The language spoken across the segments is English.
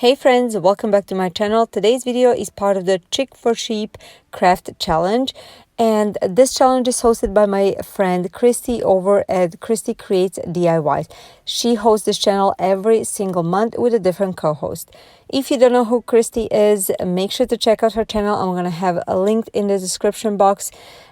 Hey friends, welcome back to my channel. Today's video is part of the Chic for Sheep craft challenge, and this challenge is hosted by my friend Christy over at Christy Creates DIYs. She hosts this channel every single month with a different co-host. If you don't know who Christy is, make sure to check out her channel. I'm going to have a link in the description box.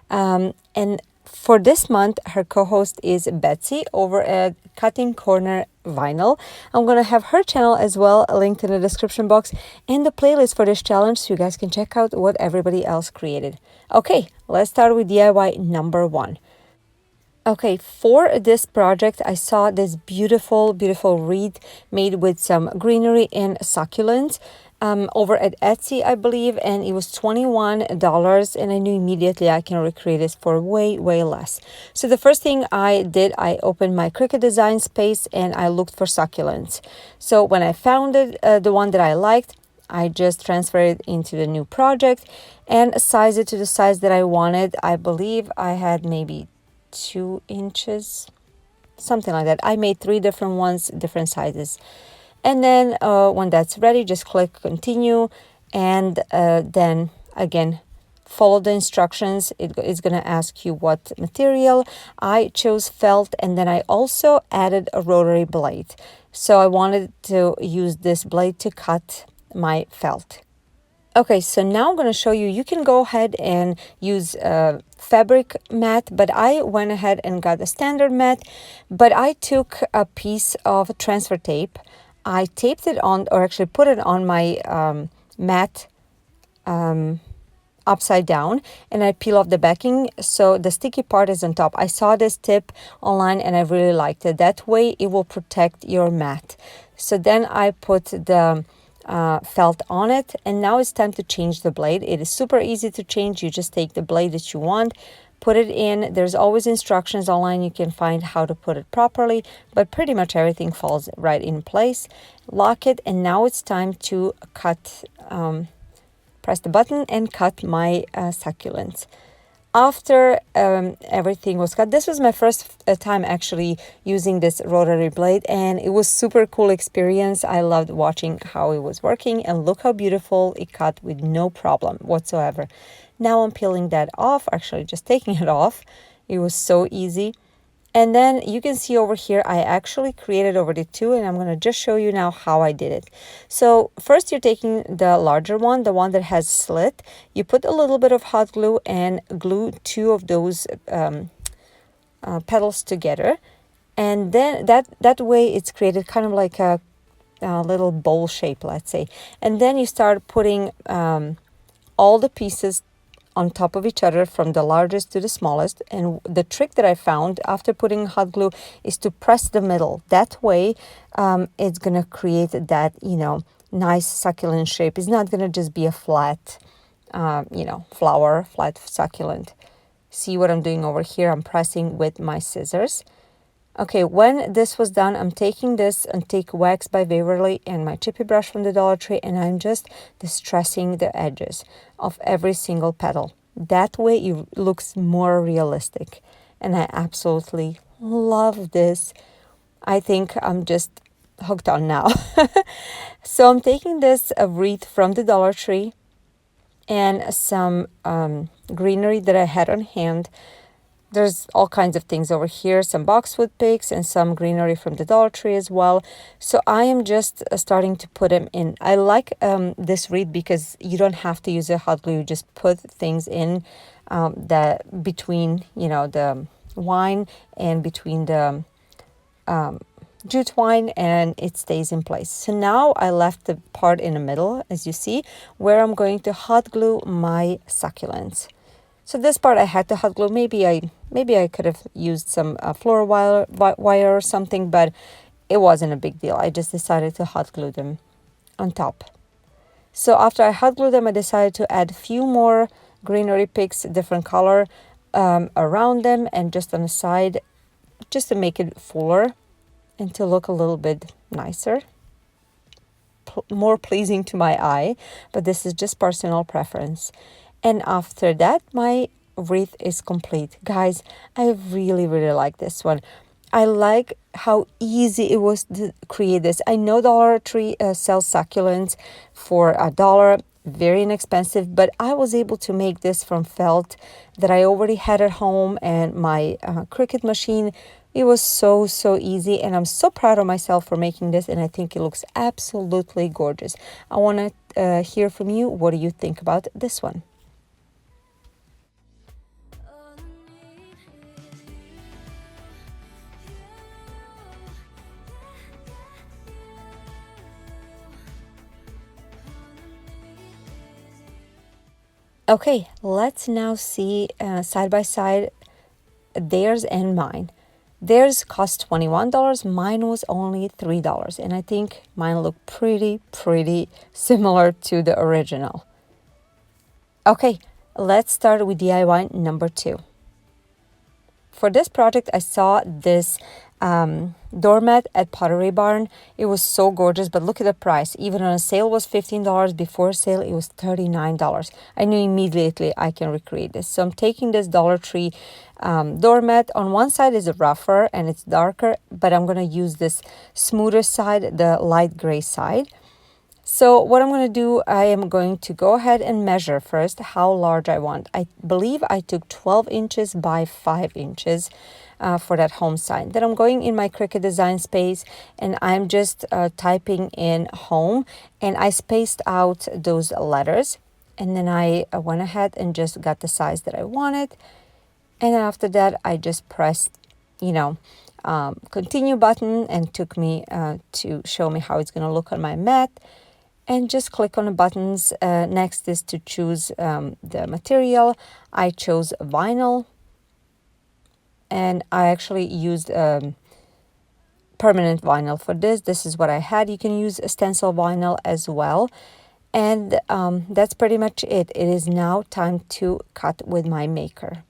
And for this month, her co-host is Betsy over at Cuttin Corners Vinyl. I'm going to have her channel as well linked in the description box and the playlist for this challenge so you guys can check out what everybody else created. Okay, let's start with DIY number 1. Okay, for this project, I saw this beautiful wreath made with some greenery and succulents over at Etsy, I believe, and it was $21, and I knew immediately I can recreate this for way less. So the first thing I did, I opened my Cricut design space and I looked for succulents. So when I found it, the one that I liked, I just transferred it into the new project and sized it to the size that I wanted. I believe I had maybe 2 inches, something like that. I made 3 different ones, different sizes. And then when that's ready, just click continue, and then again follow the instructions. It's going to ask you what material. I chose felt, and then I also added a rotary blade. So I wanted to use this blade to cut my felt. Okay, so now I'm going to show you, you can go ahead and use fabric mat, but I went ahead and got a standard mat, but I took a piece of transfer tape. I taped it on, or actually put it on my mat upside down, and I peel off the backing so the sticky part is on top. I saw this tip online and I really liked it. That way it will protect your mat. So then I put the felt on it, and now it's time to change the blade. It is super easy to change. You just take the blade that you want, put it in. There's always instructions online. You can find how to put it properly, but pretty much everything falls right in place. Lock it, and now it's time to cut, press the button and cut my succulents. After everything was cut, this was my first time actually using this rotary blade, and it was super cool experience. I loved watching how it was working, and look how beautiful it cut with no problem whatsoever. Now I'm peeling that off, actually just taking it off. It was so easy. And then you can see over here, I actually created over the 2, and I'm going to just show you now how I did it. So first you're taking the larger one, the one that has slit. You put a little bit of hot glue and glue 2 of those petals together. And then that way it's created kind of like a little bowl shape, let's say. And then you start putting all the pieces on top of each other from the largest to the smallest. And the trick that I found after putting hot glue is to press the middle. That way it's gonna create that, nice succulent shape. It's not gonna just be a flat, flower, flat succulent. See what I'm doing over here? I'm pressing with my scissors. Okay, when this was done, I'm taking this and take Wax by Waverly and my chippy brush from the Dollar Tree, and I'm just distressing the edges of every single petal. That way it looks more realistic, and I absolutely love this. I think I'm just hooked on now. So I'm taking this wreath from the Dollar Tree and some greenery that I had on hand. There's all kinds of things over here, some boxwood picks and some greenery from the Dollar Tree as well. So I am just starting to put them in. I like this wreath because you don't have to use a hot glue. You just put things in that between, the wine and between the jute wine, and it stays in place. So now I left the part in the middle, as you see, where I'm going to hot glue my succulents. So this part I had to hot glue. Maybe I could have used some floral wire or something, but it wasn't a big deal. I just decided to hot glue them on top. So after I hot glued them, I decided to add a few more greenery picks, different color, around them and just on the side, just to make it fuller and to look a little bit nicer, more pleasing to my eye. But this is just personal preference. And after that, my wreath is complete. Guys, I really like this one. I like how easy it was to create this. I know Dollar Tree sells succulents for $1, very inexpensive, but I was able to make this from felt that I already had at home and my Cricut machine. It was so easy, and I'm so proud of myself for making this, and I think it looks absolutely gorgeous. I want to hear from you. What do you think about this one? Okay, let's now see side by side theirs and mine. Theirs cost $21, mine was only $3, and I think mine looked pretty similar to the original. Okay, let's start with DIY number 2. For this project, I saw this doormat at Pottery Barn. It was so gorgeous, but look at the price. Even on a sale was $15. Before sale, it was $39. I knew immediately I can recreate this. So I'm taking this Dollar Tree doormat. On one side is rougher and it's darker, but I'm going to use this smoother side, the light gray side. So what I'm going to do, I am going to go ahead and measure first how large I want. I believe I took 12 inches by 5 inches for that home sign. Then I'm going in my Cricut design space and I'm just typing in home, and I spaced out those letters, and then I went ahead and just got the size that I wanted. And then after that, I just pressed, continue button, and took me to show me how it's going to look on my mat. And just click on the buttons. Next is to choose the material. I chose vinyl, and I actually used permanent vinyl for this. This is what I had. You can use a stencil vinyl as well. And that's pretty much it. It is now time to cut with my maker.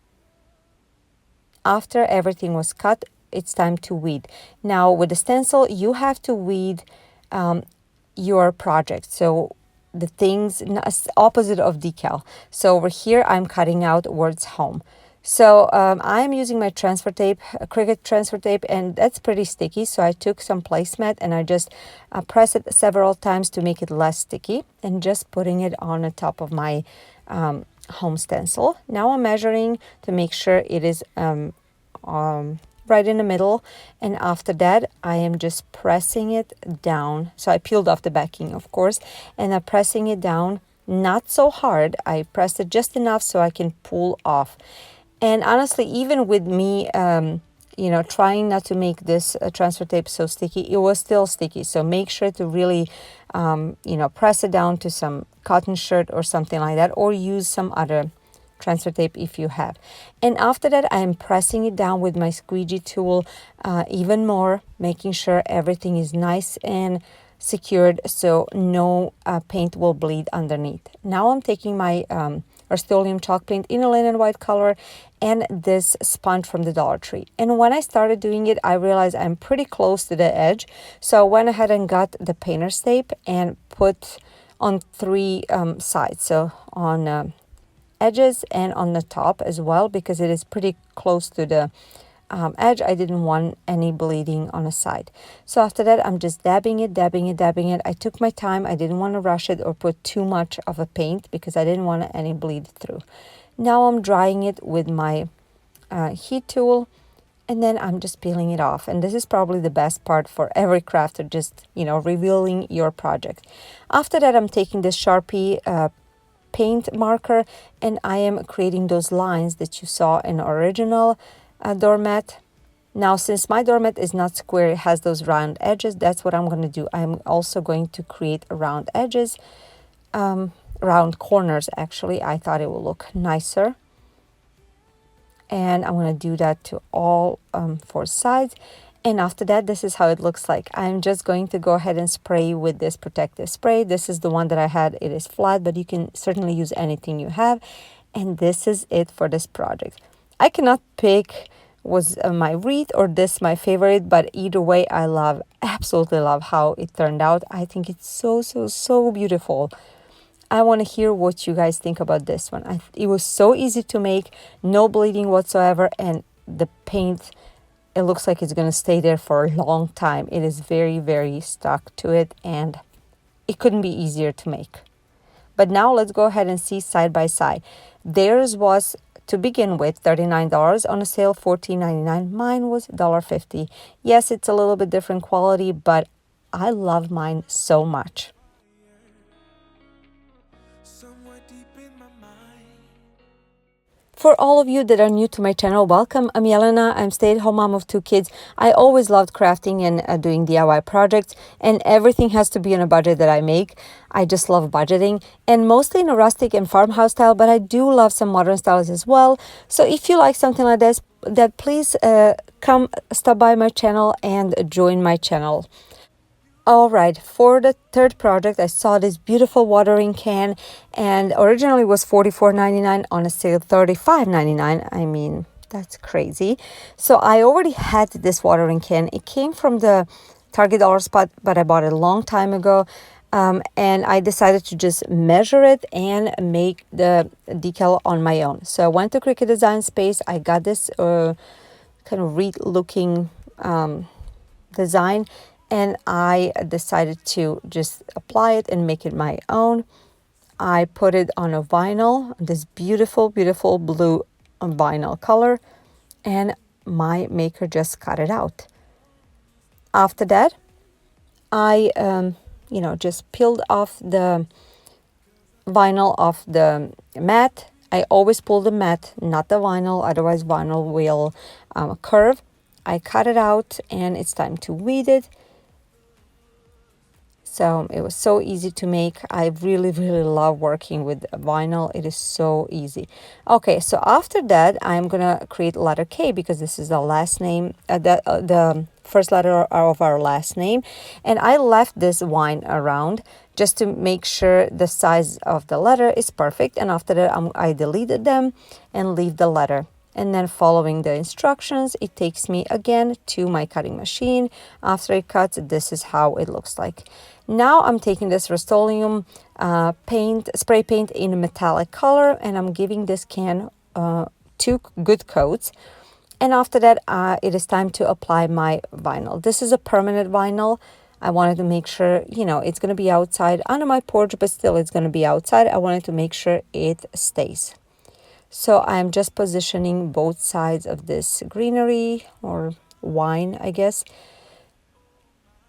After everything was cut, it's time to weed. Now with the stencil, you have to weed your project. So the things opposite of decal. So over here, I'm cutting out words home. So I'm using my transfer tape, Cricut transfer tape, and that's pretty sticky. So I took some placemat and I just press it several times to make it less sticky, and just putting it on the top of my home stencil. Now I'm measuring to make sure it is right in the middle, and after that I am just pressing it down. So I peeled off the backing, of course, and I'm pressing it down, not so hard. I pressed it just enough so I can pull off. And honestly, even with me trying not to make this transfer tape so sticky, it was still sticky. So make sure to really press it down to some cotton shirt or something like that, or use some other transfer tape if you have. And after that, I am pressing it down with my squeegee tool even more, making sure everything is nice and secured so no paint will bleed underneath. Now I'm taking my Rust-Oleum chalk paint in a linen white color and this sponge from the Dollar Tree. And when I started doing it, I realized I'm pretty close to the edge. So I went ahead and got the painter's tape and put on 3 sides. So on edges and on the top as well, because it is pretty close to the edge. I didn't want any bleeding on the side. So after that, I'm just dabbing it. I took my time. I didn't want to rush it or put too much of a paint because I didn't want any bleed through. Now I'm drying it with my heat tool, and then I'm just peeling it off. And this is probably the best part for every crafter, just revealing your project. After that, I'm taking this Sharpie paint marker, and I am creating those lines that you saw in the original doormat. Now, since my doormat is not square, it has those round edges. That's what I'm going to do. I'm also going to create round edges, round corners actually. I thought it would look nicer, and I'm going to do that to all 4 sides. And after that, this is how it looks like. I'm just going to go ahead and spray with this protective spray. This is the one that I had. It is flat, but you can certainly use anything you have. And this is it for this project. I cannot pick was my wreath or this my favorite, but either way, I absolutely love how it turned out. I think it's so beautiful. I want to hear what you guys think about this one. It was so easy to make, no bleeding whatsoever, and the paint it looks like it's going to stay there for a long time. It is very, very stuck to it, and it couldn't be easier to make. But now let's go ahead and see side by side. Theirs was, to begin with, $39 on a sale, $14.99. Mine was $1.50. Yes, it's a little bit different quality, but I love mine so much. For all of you that are new to my channel, welcome. I'm Jelena. I'm stay-at-home mom of 2 kids. I always loved crafting and doing DIY projects, and everything has to be on a budget that I make. I just love budgeting, and mostly in a rustic and farmhouse style, but I do love some modern styles as well. So if you like something like this, please come stop by my channel and join my channel. All right, for the third project, I saw this beautiful watering can, and originally it was $44.99, on a sale $35.99. I mean, that's crazy. So I already had this watering can. It came from the Target dollar spot, but I bought it a long time ago. And I decided to just measure it and make the decal on my own. So I went to Cricut Design Space. I got this kind of reed looking design, and I decided to just apply it and make it my own. I put it on a vinyl, this beautiful, beautiful blue vinyl color, and my maker just cut it out. After that, I, just peeled off the vinyl off the mat. I always pull the mat, not the vinyl, otherwise vinyl will curve. I cut it out, and it's time to weed it. So it was so easy to make. I really, really love working with vinyl. It is so easy. Okay, so after that, I'm gonna create letter K, because this is the last name, the first letter of our last name. And I left this wine around just to make sure the size of the letter is perfect. And after that, I deleted them and leave the letter. And then following the instructions, it takes me again to my cutting machine. After it cuts, this is how it looks like. Now I'm taking this Rust-Oleum spray paint in a metallic color, and I'm giving this can 2 good coats. And after that, it is time to apply my vinyl. This is a permanent vinyl. I wanted to make sure, it's going to be outside under my porch, but still it's going to be outside. I wanted to make sure it stays. So I'm just positioning both sides of this greenery or wine, I guess.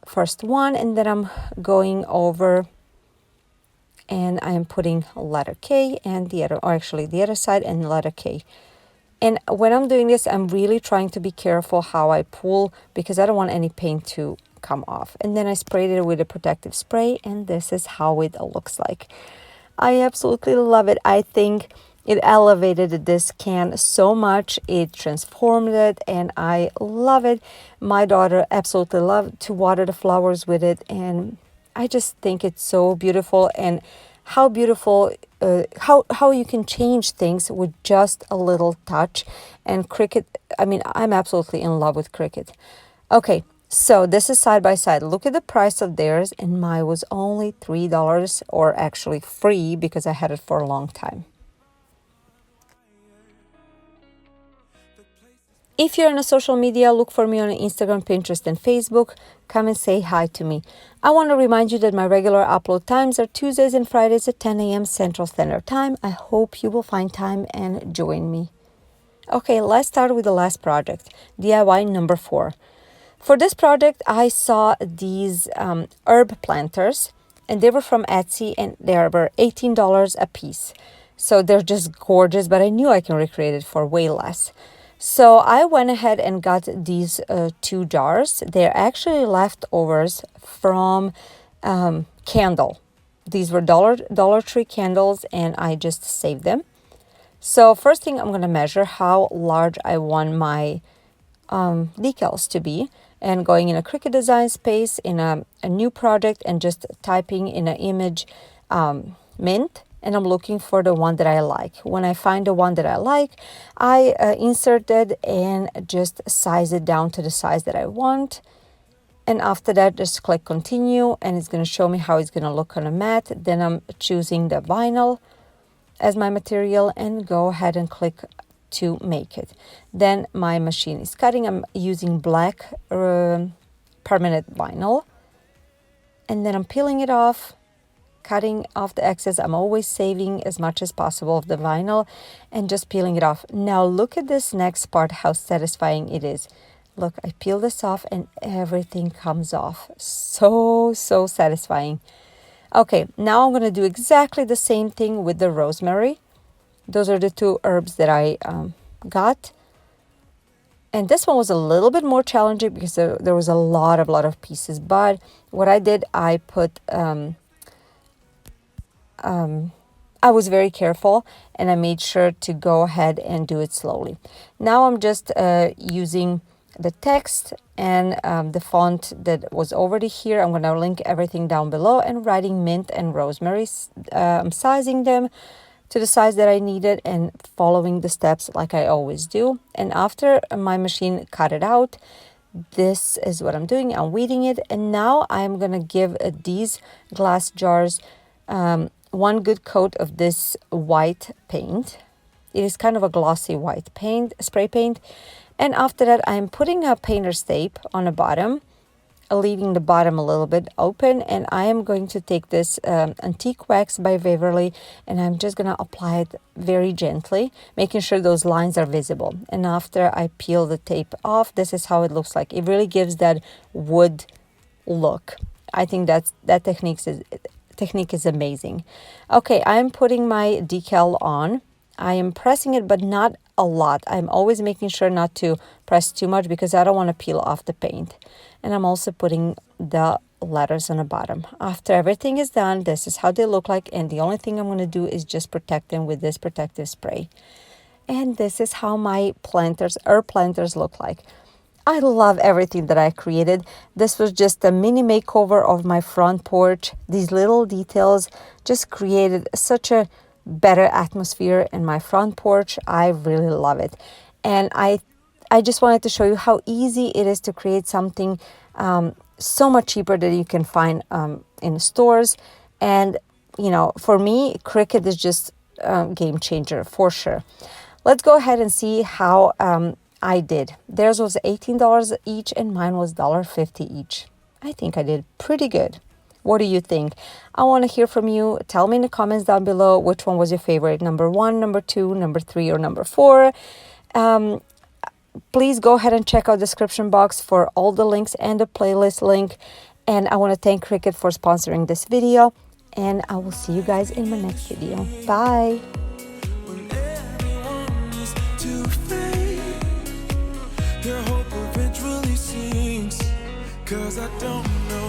First one, and then I'm going over and I am putting letter K and the other side and letter K. And when I'm doing this, I'm really trying to be careful how I pull, because I don't want any paint to come off. And then I sprayed it with a protective spray, and this is how it looks like. I absolutely love it. I think it elevated this can so much. It transformed it, and I love it. My daughter absolutely loved to water the flowers with it, and I just think it's so beautiful. And how beautiful, how you can change things with just a little touch. And Cricut, I mean, I'm absolutely in love with Cricut. Okay, so this is side by side. Look at the price of theirs, and mine was only $3, or actually free, because I had it for a long time. If you're on a social media, look for me on Instagram, Pinterest, and Facebook. Come and say hi to me. I want to remind you that my regular upload times are Tuesdays and Fridays at 10 a.m. Central Standard Time. I hope you will find time and join me. Okay, let's start with the last project, DIY number 4. For this project, I saw these herb planters, and they were from Etsy, and they were $18 a piece. So they're just gorgeous, but I knew I can recreate it for way less. So I went ahead and got these 2 jars. They're actually leftovers from candle. These were Dollar Tree candles, and I just saved them. So first thing, I'm going to measure how large I want my decals to be. And going in a Cricut Design Space in a new project and just typing in an image mint. And I'm looking for the one that I like. When I find the one that I like, I insert it and just size it down to the size that I want. And after that, just click continue, and it's going to show me how it's going to look on a mat. Then I'm choosing the vinyl as my material, and go ahead and click to make it. Then my machine is cutting. I'm using black permanent vinyl. And then I'm peeling it off, cutting off the excess. I'm always saving as much as possible of the vinyl and just peeling it off. Now look at this next part, how satisfying it is. Look, I peel this off and everything comes off. So satisfying. Okay, now I'm going to do exactly the same thing with the rosemary. Those are the two herbs that I got. And this one was a little bit more challenging because there was a lot of pieces. But what I did, I put, I was very careful and I made sure to go ahead and do it slowly. Now I'm just using the text and the font that was already here. I'm going to link everything down below and writing mint and rosemary. I'm sizing them to the size that I needed and following the steps like I always do. And after my machine cut it out, this is what I'm doing. I'm weeding it. And now I'm going to give these glass jars one good coat of this white paint. It is kind of a glossy white paint, spray paint. And after that, I'm putting a painter's tape on the bottom, leaving the bottom a little bit open, and I am going to take this antique wax by Waverly and I'm just going to apply it very gently, making sure those lines are visible. And after I peel the tape off, this is how it looks like. It really gives that wood look. I think that technique is amazing. Okay, I'm putting my decal on. I am pressing it, but not a lot. I'm always making sure not to press too much because I don't want to peel off the paint. And I'm also putting the letters on the bottom. After everything is done, this is how they look like. And the only thing I'm going to do is just protect them with this protective spray. And this is how my herb planters look like. I love everything that I created. This was just a mini makeover of my front porch. These little details just created such a better atmosphere in my front porch. I really love it. And I just wanted to show you how easy it is to create something so much cheaper than you can find in stores. And, you know, for me, Cricut is just a game changer for sure. Let's go ahead and see how I did. Theirs was $18 each and mine was $1.50 each. I think I did pretty good. What do you think? I want to hear from you. Tell me in the comments down below which one was your favorite. Number 1, number 2, number 3, or number 4. Please go ahead and check out the description box for all the links and the playlist link. And I want to thank Cricut for sponsoring this video. And I will see you guys in my next video. Bye. When everyone is to fade, their hope eventually sinks. 'Cause I don't know